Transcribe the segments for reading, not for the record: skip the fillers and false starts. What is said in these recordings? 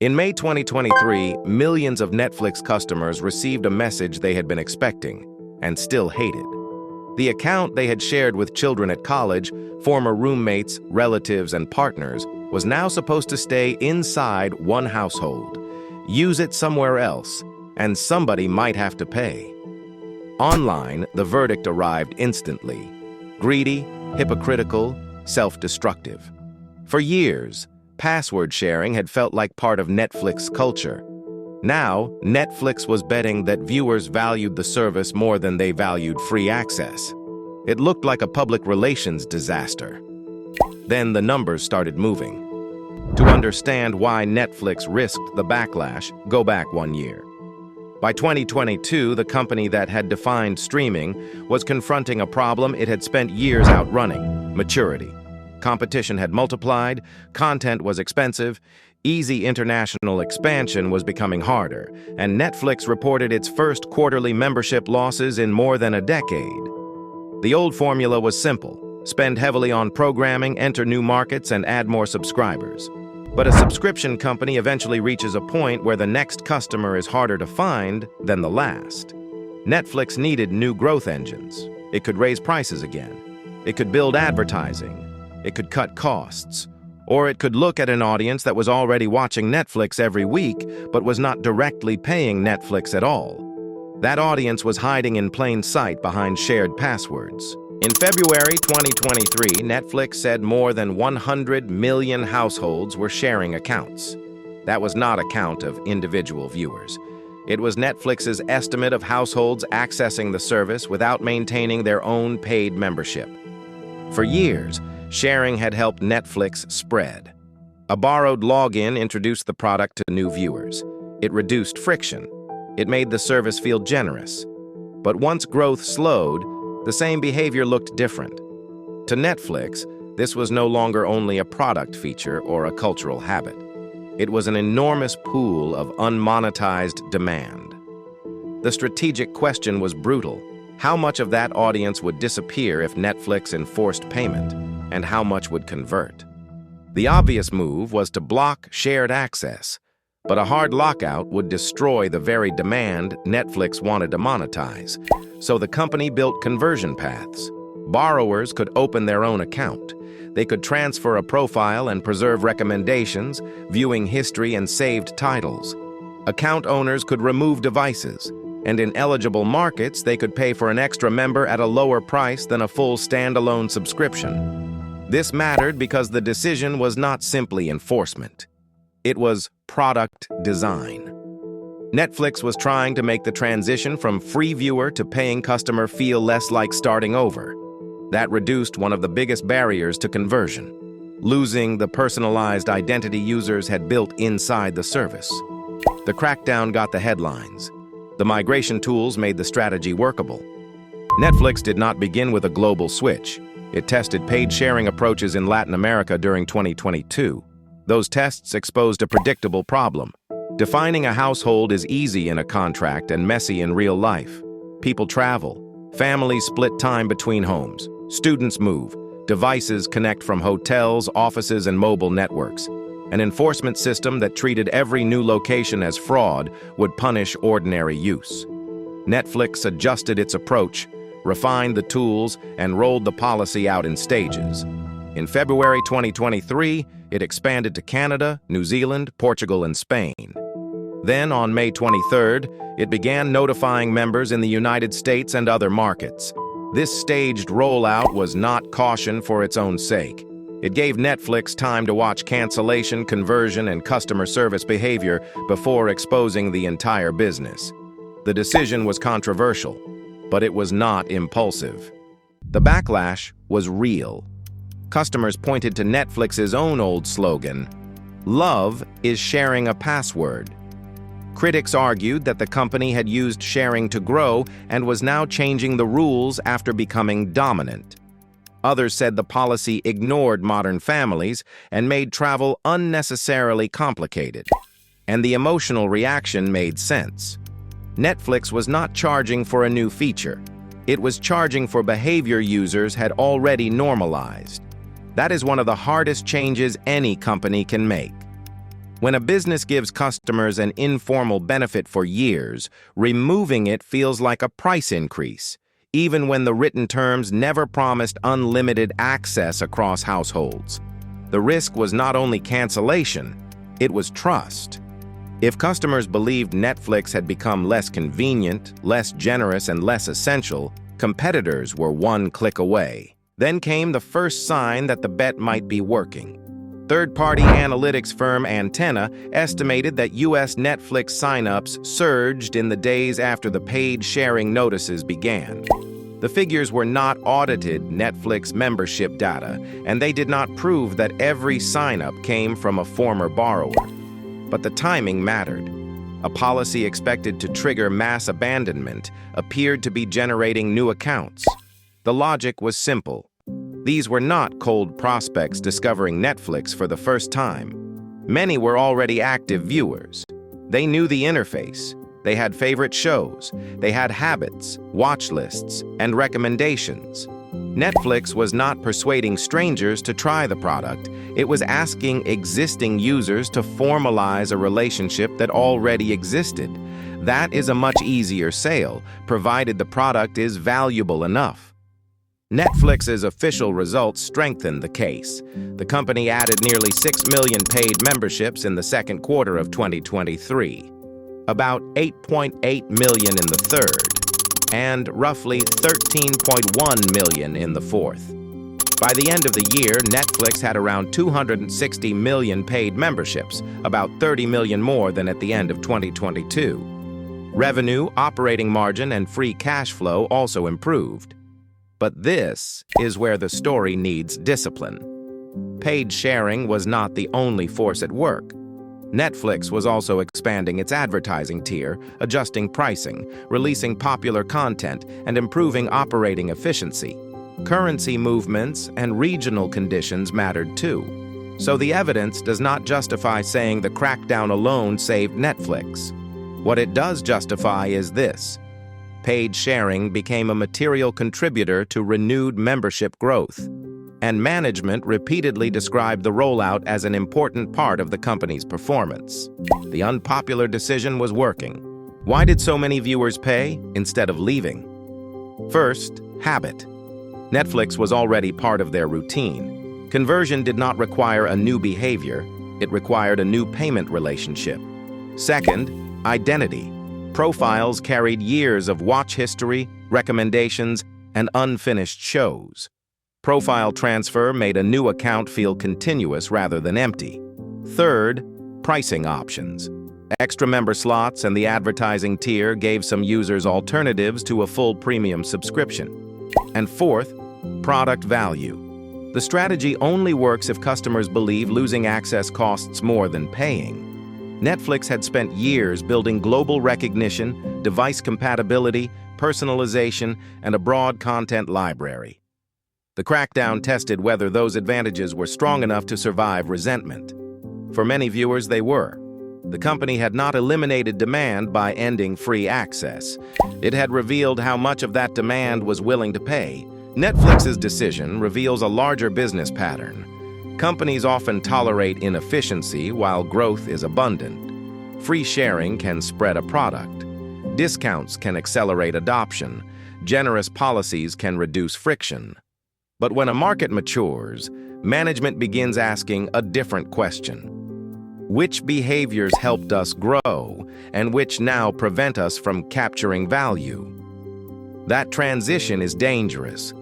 In May 2023, millions of Netflix customers received a message they had been expecting and still hated. The account they had shared with children at college, former roommates, relatives, and partners was now supposed to stay inside one household. Use it somewhere else, and somebody might have to pay. Online, the verdict arrived instantly. Greedy, hypocritical, self-destructive. For years, password sharing had felt like part of Netflix culture. Now, Netflix was betting that viewers valued the service more than they valued free access. It looked like a public relations disaster. Then the numbers started moving. To understand why Netflix risked the backlash, go back 1 year. By 2022, the company that had defined streaming was confronting a problem it had spent years outrunning: maturity. Competition had multiplied, content was expensive, easy international expansion was becoming harder, and Netflix reported its first quarterly membership losses in more than a decade. The old formula was simple: spend heavily on programming, enter new markets, and add more subscribers. But a subscription company eventually reaches a point where the next customer is harder to find than the last. Netflix needed new growth engines. It could raise prices again. It could build advertising. It could cut costs. Or it could look at an audience that was already watching Netflix every week but was not directly paying Netflix at all. That audience was hiding in plain sight behind shared passwords. In February 2023, Netflix said more than 100 million households were sharing accounts. That was not a count of individual viewers. It was Netflix's estimate of households accessing the service without maintaining their own paid membership. For years, sharing had helped Netflix spread. A borrowed login introduced the product to new viewers. It reduced friction. It made the service feel generous. But once growth slowed, the same behavior looked different. To Netflix, this was no longer only a product feature or a cultural habit. It was an enormous pool of unmonetized demand. The strategic question was brutal. How much of that audience would disappear if Netflix enforced payment, and how much would convert? The obvious move was to block shared access, but a hard lockout would destroy the very demand Netflix wanted to monetize. So the company built conversion paths. Borrowers could open their own account. They could transfer a profile and preserve recommendations, viewing history, and saved titles. Account owners could remove devices, and in eligible markets, they could pay for an extra member at a lower price than a full standalone subscription. This mattered because the decision was not simply enforcement. It was product design. Netflix was trying to make the transition from free viewer to paying customer feel less like starting over. That reduced one of the biggest barriers to conversion, losing the personalized identity users had built inside the service. The crackdown got the headlines. The migration tools made the strategy workable. Netflix did not begin with a global switch. It tested paid sharing approaches in Latin America during 2022. Those tests exposed a predictable problem. Defining a household is easy in a contract and messy in real life. People travel. Families split time between homes. Students move. Devices connect from hotels, offices, and mobile networks. An enforcement system that treated every new location as fraud would punish ordinary use. Netflix adjusted its approach, refined the tools, and rolled the policy out in stages. In February 2023, it expanded to Canada, New Zealand, Portugal, and Spain. Then, on May 23rd, it began notifying members in the United States and other markets. This staged rollout was not caution for its own sake. It gave Netflix time to watch cancellation, conversion, and customer service behavior before exposing the entire business. The decision was controversial, but it was not impulsive. The backlash was real. Customers pointed to Netflix's own old slogan, "Love is sharing a password." Critics argued that the company had used sharing to grow and was now changing the rules after becoming dominant. Others said the policy ignored modern families and made travel unnecessarily complicated. And the emotional reaction made sense. Netflix was not charging for a new feature. It was charging for behavior users had already normalized. That is one of the hardest changes any company can make. When a business gives customers an informal benefit for years, removing it feels like a price increase, even when the written terms never promised unlimited access across households. The risk was not only cancellation, it was trust. If customers believed Netflix had become less convenient, less generous, and less essential, competitors were one click away. Then came the first sign that the bet might be working. Third-party analytics firm Antenna estimated that U.S. Netflix signups surged in the days after the paid sharing notices began. The figures were not audited Netflix membership data, and they did not prove that every sign-up came from a former borrower. But the timing mattered. A policy expected to trigger mass abandonment appeared to be generating new accounts. The logic was simple. These were not cold prospects discovering Netflix for the first time. Many were already active viewers. They knew the interface. They had favorite shows. They had habits, watch lists, and recommendations. Netflix was not persuading strangers to try the product. It was asking existing users to formalize a relationship that already existed. That is a much easier sale, provided the product is valuable enough. Netflix's official results strengthened the case. The company added nearly 6 million paid memberships in the second quarter of 2023, about 8.8 million in the third, and roughly 13.1 million in the fourth. By the end of the year, Netflix had around 260 million paid memberships, about 30 million more than at the end of 2022. Revenue, operating margin, and free cash flow also improved. But this is where the story needs discipline. Paid sharing was not the only force at work. Netflix was also expanding its advertising tier, adjusting pricing, releasing popular content, and improving operating efficiency. Currency movements and regional conditions mattered too. So the evidence does not justify saying the crackdown alone saved Netflix. What it does justify is this. Paid sharing became a material contributor to renewed membership growth, and management repeatedly described the rollout as an important part of the company's performance. The unpopular decision was working. Why did so many viewers pay instead of leaving? First, habit. Netflix was already part of their routine. Conversion did not require a new behavior, it required a new payment relationship. Second, identity. Profiles carried years of watch history, recommendations, and unfinished shows. Profile transfer made a new account feel continuous rather than empty. Third, pricing options. Extra member slots and the advertising tier gave some users alternatives to a full premium subscription. And fourth, product value. The strategy only works if customers believe losing access costs more than paying. Netflix had spent years building global recognition, device compatibility, personalization, and a broad content library. The crackdown tested whether those advantages were strong enough to survive resentment. For many viewers, they were. The company had not eliminated demand by ending free access. It had revealed how much of that demand was willing to pay. Netflix's decision reveals a larger business pattern. Companies often tolerate inefficiency while growth is abundant. Free sharing can spread a product. Discounts can accelerate adoption. Generous policies can reduce friction. But when a market matures, management begins asking a different question. Which behaviors helped us grow, and which now prevent us from capturing value? That transition is dangerous.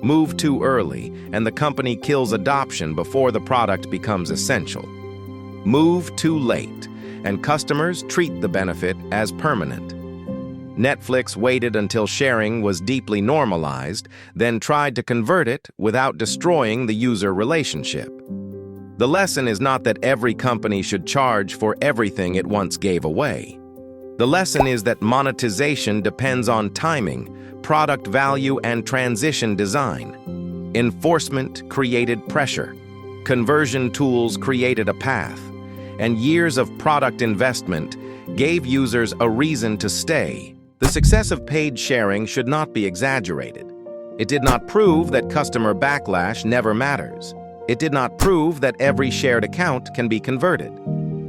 Move too early, and the company kills adoption before the product becomes essential. Move too late, and customers treat the benefit as permanent. Netflix waited until sharing was deeply normalized, then tried to convert it without destroying the user relationship. The lesson is not that every company should charge for everything it once gave away. The lesson is that monetization depends on timing, product value, and transition design. Enforcement created pressure. Conversion tools created a path. And years of product investment gave users a reason to stay. The success of paid sharing should not be exaggerated. It did not prove that customer backlash never matters. It did not prove that every shared account can be converted.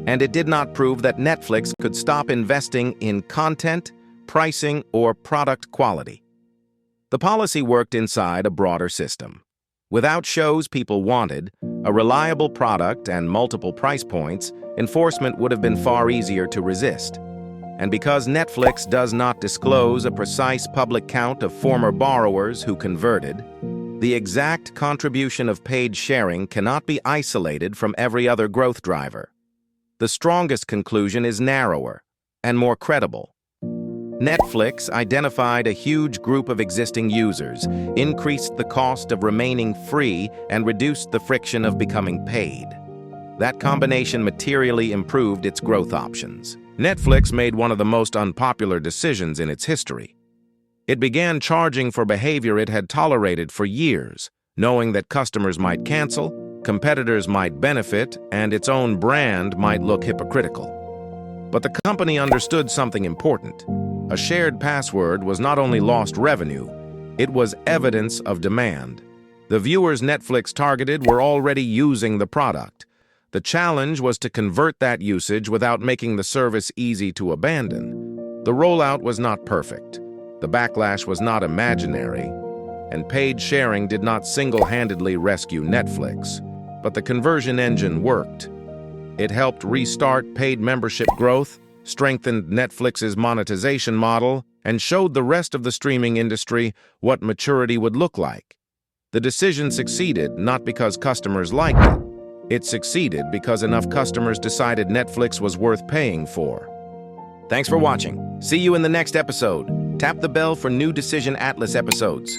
And it did not prove that Netflix could stop investing in content, pricing, or product quality. The policy worked inside a broader system. Without shows people wanted, a reliable product, and multiple price points, enforcement would have been far easier to resist. And because Netflix does not disclose a precise public count of former borrowers who converted, the exact contribution of paid sharing cannot be isolated from every other growth driver. The strongest conclusion is narrower and more credible. Netflix identified a huge group of existing users, increased the cost of remaining free, and reduced the friction of becoming paid. That combination materially improved its growth options. Netflix made one of the most unpopular decisions in its history. It began charging for behavior it had tolerated for years, knowing that customers might cancel, competitors might benefit, and its own brand might look hypocritical. But the company understood something important. A shared password was not only lost revenue, it was evidence of demand. The viewers Netflix targeted were already using the product. The challenge was to convert that usage without making the service easy to abandon. The rollout was not perfect. The backlash was not imaginary. And paid sharing did not single-handedly rescue Netflix. But the conversion engine worked. It helped restart paid membership growth, strengthened Netflix's monetization model, and showed the rest of the streaming industry what maturity would look like. The decision succeeded not because customers liked it. It succeeded because enough customers decided Netflix was worth paying for. Thanks for watching. See you in the next episode. Tap the bell for new Decision Atlas episodes.